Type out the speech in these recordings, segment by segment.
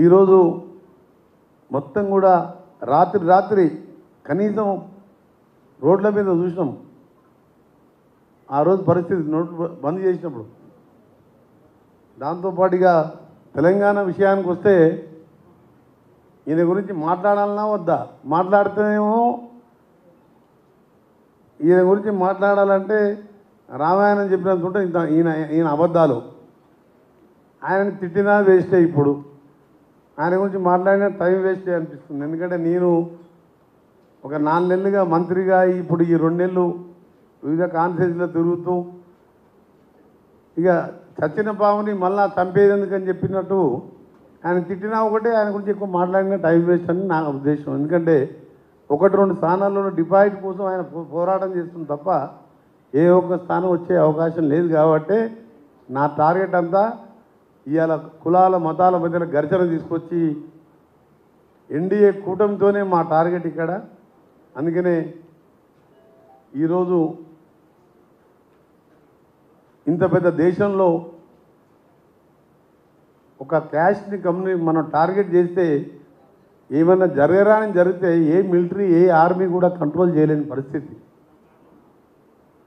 ఈరోజు మొత్తం కూడా రాత్రి కనీసం రోడ్ల మీద చూసినాం. ఆ రోజు పరిస్థితి నోట్లు బంద్ చేసినప్పుడు. దాంతోపాటుగా తెలంగాణ విషయానికి వస్తే ఈయన గురించి మాట్లాడాలన్నా వద్దా? మాట్లాడితేనేమో ఈయన గురించి మాట్లాడాలంటే రామాయణం చెప్పినంత ఉంటే ఈయన అబద్ధాలు. ఆయనని తిట్టినా వేస్టే. ఇప్పుడు ఆయన గురించి మాట్లాడినా టైం వేస్టే అనిపిస్తుంది. ఎందుకంటే నేను ఒక 4 నెలలుగా మంత్రిగా, ఇప్పుడు ఈ 2 నెలలు వివిధ కాన్ఫరెన్స్లో తిరుగుతూ ఇక చచ్చిన పాముని మళ్ళా చంపేదెందుకని చెప్పినట్టు ఆయన తిట్టినా ఒకటే, ఆయన గురించి ఎక్కువ మాట్లాడినా టైం వేస్ట్ అని నా ఉద్దేశం. ఎందుకంటే 1-2 స్థానాల్లో డిపాజిట్ కోసం ఆయన పోరాటం చేస్తుంది తప్ప ఏ ఒక్క స్థానం వచ్చే అవకాశం లేదు. కాబట్టి నా టార్గెట్ అంతా ఇవాళ కులాల మతాల మధ్యన ఘర్షణ తీసుకొచ్చి ఎన్డీఏ కూటమితోనే మా టార్గెట్ ఇక్కడ. అందుకనే ఈరోజు ఇంత పెద్ద దేశంలో ఒక క్యాస్ట్ని మనం టార్గెట్ చేస్తే ఏమన్నా జరగరాని జరిగితే ఏ మిలిటరీ, ఏ ఆర్మీ కూడా కంట్రోల్ చేయలేని పరిస్థితి.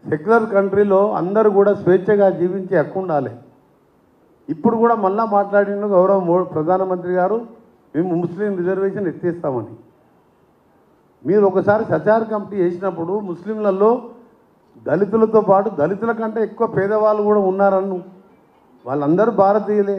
సెక్యులర్ కంట్రీలో అందరూ కూడా స్వేచ్ఛగా జీవించే హక్కు ఉండాలి. ఇప్పుడు కూడా మళ్ళా మాట్లాడిన గౌరవ ప్రధానమంత్రి గారు మేము ముస్లిం రిజర్వేషన్ ఎత్తేస్తామని. మీరు ఒకసారి సచార్ కమిటీ చేసినప్పుడు ముస్లింలలో దళితులతో పాటు దళితుల కంటే ఎక్కువ పేదవాళ్ళు కూడా ఉన్నారన్ను. వాళ్ళందరూ భారతీయులే.